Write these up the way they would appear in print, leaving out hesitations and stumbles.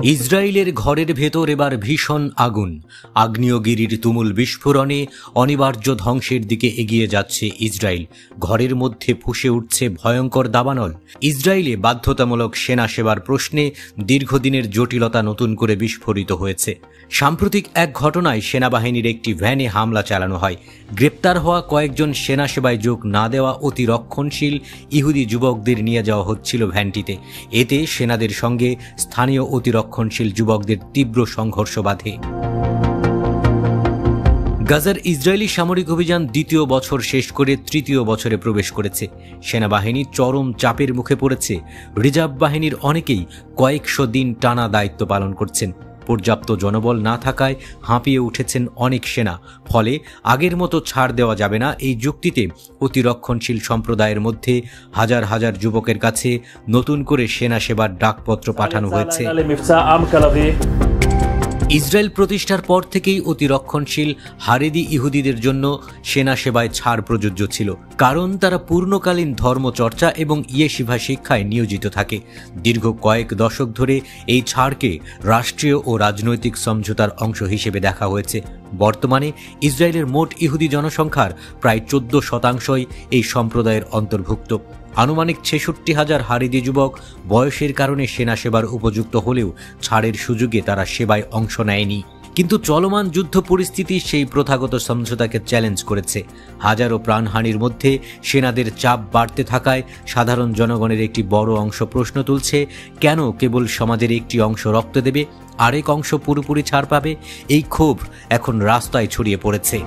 ইসরায়েলের ঘরের ভেতর এবার ভীষণ আগুন। আগ্নেয়গিরির তুমুল বিস্ফোরণে অনিবার্য ধ্বংসের দিকে এগিয়ে যাচ্ছে ইসরায়েল। ঘরের মধ্যে ফুঁসে উঠছে ভয়ঙ্কর দাবানল। ইসরায়েলে বাধ্যতামূলক সেনা সেবার প্রশ্নে দীর্ঘদিনের জটিলতা নতুন করে বিস্ফোরিত হয়েছে। সাম্প্রতিক এক ঘটনায় সেনাবাহিনীর একটি ভ্যানে হামলা চালানো হয়। গ্রেপ্তার হওয়া কয়েকজন সেনা সেবায় যোগ না দেওয়া অতি রক্ষণশীল ইহুদি যুবকদের নিয়ে যাওয়া হচ্ছিল ভ্যানটিতে। এতে সেনাদের সঙ্গে স্থানীয় অতি রক্ষণশীল যুবকদের তীব্র সংঘর্ষ বাধে। গাজার ইসরায়েলি সামরিক অভিযান দ্বিতীয় বছর শেষ করে তৃতীয় বছরে প্রবেশ করেছে। সেনাবাহিনী চরম চাপের মুখে পড়েছে। রিজার্ভ বাহিনীর অনেকেই কয়েকশো দিন টানা দায়িত্ব পালন করছেন। পর্যাপ্ত জনবল না থাকায় হাঁপিয়ে উঠেছেন অনেক সেনা। ফলে আগের মতো ছাড় দেওয়া যাবে না এই যুক্তিতে অতিরক্ষণশীল সম্প্রদায়ের মধ্যে হাজার হাজার যুবকের কাছে নতুন করে সেনা সেবার ডাকপত্র পাঠানো হয়েছে। ইসরায়েল প্রতিষ্ঠার পর থেকেই অতিরক্ষণশীল হারেদি ইহুদিদের জন্য সেনা সেবায় ছাড় প্রযোজ্য ছিল, কারণ তারা পূর্ণকালীন ধর্মচর্চা এবং ইয়েশিভা শিক্ষায় নিয়োজিত থাকে। দীর্ঘ কয়েক দশক ধরে এই ছাড়কে রাষ্ট্রীয় ও রাজনৈতিক সমঝোতার অংশ হিসেবে দেখা হয়েছে। বর্তমানে ইসরায়েলের মোট ইহুদি জনসংখ্যার প্রায় 14% এই সম্প্রদায়ের অন্তর্ভুক্ত। আনুমানিক 66,000 হারেদি যুবক বয়সের কারণে সেনা সেবার উপযুক্ত হলেও ছাড়ের সুযোগে তারা সেবায় অংশ নেয়নি। কিন্তু চলমান যুদ্ধ পরিস্থিতি সেই প্রথাগত সমঝোতাকে চ্যালেঞ্জ করেছে। হাজারো প্রাণহানির মধ্যে সেনাদের চাপ বাড়তে থাকায় সাধারণ জনগণের একটি বড় অংশ প্রশ্ন তুলছে, কেন কেবল সমাজের একটি অংশ রক্ত দেবে, আরেক অংশ পুরোপুরি ছাড় পাবে? এই ক্ষোভ এখন রাস্তায় ছড়িয়ে পড়েছে।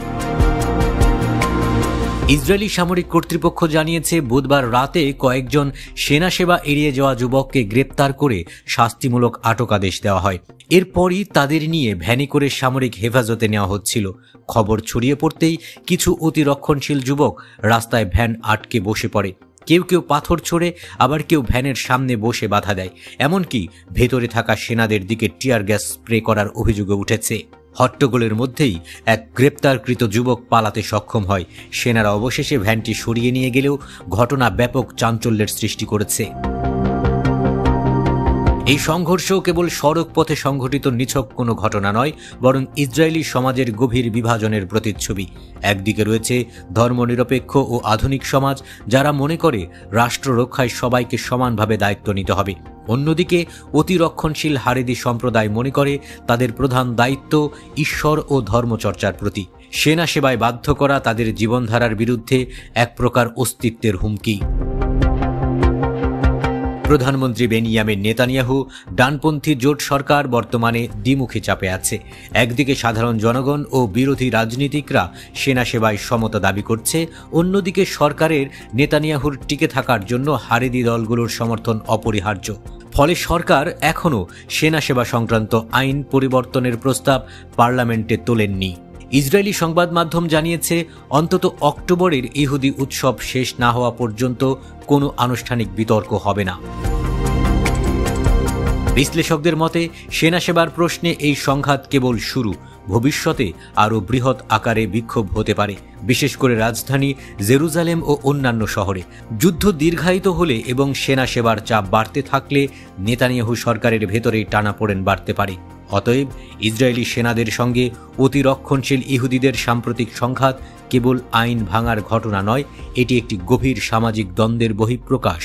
ইসরায়েলি সামরিক কর্তৃপক্ষ জানিয়েছে, বুধবার রাতে কয়েকজন সেনা সেবা এড়িয়ে যাওয়া যুবককে গ্রেপ্তার করে শাস্তিমূলক আটকাদেশ দেওয়া হয়। এরপরই তাদের নিয়ে ভ্যানে করে সামরিক হেফাজতে নেওয়া হচ্ছিল। খবর ছড়িয়ে পড়তেই কিছু অতিরক্ষণশীল যুবক রাস্তায় ভ্যান আটকে বসে পড়ে। কেউ কেউ পাথর ছোড়ে, আবার কেউ ভ্যানের সামনে বসে বাধা দেয়। এমনকি ভেতরে থাকা সেনাদের দিকে টিয়ার গ্যাস স্প্রে করার অভিযোগও উঠেছে। হট্টগোলের মধ্যেই এক গ্রেপ্তারকৃত যুবক পালাতে সক্ষম হয়। সেনারা অবশেষে ভ্যানটি সরিয়ে নিয়ে গেলেও ঘটনা ব্যাপক চাঞ্চল্যের সৃষ্টি করেছে। এই সংঘর্ষ কেবল সড়ক পথে সংঘটিত নিছক কোনো ঘটনা নয়, বরং ইসরায়েলি সমাজের গভীর বিভাজনের প্রতিচ্ছবি। একদিকে রয়েছে ধর্মনিরপেক্ষ ও আধুনিক সমাজ, যারা মনে করে রাষ্ট্র রক্ষায় সবাইকে সমানভাবে দায়িত্ব নিতে হবে। অন্যদিকে অতিরক্ষণশীল হারেদি সম্প্রদায় মনে করে তাদের প্রধান দায়িত্ব ঈশ্বর ও ধর্মচর্চার প্রতি। সেনা সেবায় বাধ্য করা তাদের জীবনধারার বিরুদ্ধে এক প্রকার অস্তিত্বের হুমকি। প্রধানমন্ত্রী বেনিয়ামিন নেতানিয়াহু ডানপন্থী জোট সরকার বর্তমানে দ্বিমুখী চাপে আছে। একদিকে সাধারণ জনগণ ও বিরোধী রাজনীতিকরা সেনা সেবায় সমতা দাবি করছে, অন্যদিকে সরকারের নেতানিয়াহুর টিকে থাকার জন্য হারেদি দলগুলোর সমর্থন অপরিহার্য। ফলে সরকার এখনও সেনা সেবা সংক্রান্ত আইন পরিবর্তনের প্রস্তাব পার্লামেন্টে তোলেননি। ইসরায়েলি সংবাদ মাধ্যম জানিয়েছে, অন্তত অক্টোবরের ইহুদি উৎসব শেষ না হওয়া পর্যন্ত কোনো আনুষ্ঠানিক বিতর্ক হবে না। বিশ্লেষকদের মতে, সেনা সেবার প্রশ্নে এই সংঘাত কেবল শুরু। ভবিষ্যতে আরও বৃহৎ আকারে বিক্ষোভ হতে পারে, বিশেষ করে রাজধানী জেরুজালেম ও অন্যান্য শহরে। যুদ্ধ দীর্ঘায়িত হলে এবং সেনা সেবার চাপ বাড়তে থাকলে নেতানিয়াহু সরকারের ভেতরেই টানাপোড়েন বাড়তে পারে। অতএব ইসরায়েলি সেনাদের সঙ্গে অতিরক্ষণশীল ইহুদিদের সাম্প্রতিক সংঘাত কেবল আইন ভাঙার ঘটনা নয়, এটি একটি গভীর সামাজিক দ্বন্দ্বের বহিঃপ্রকাশ।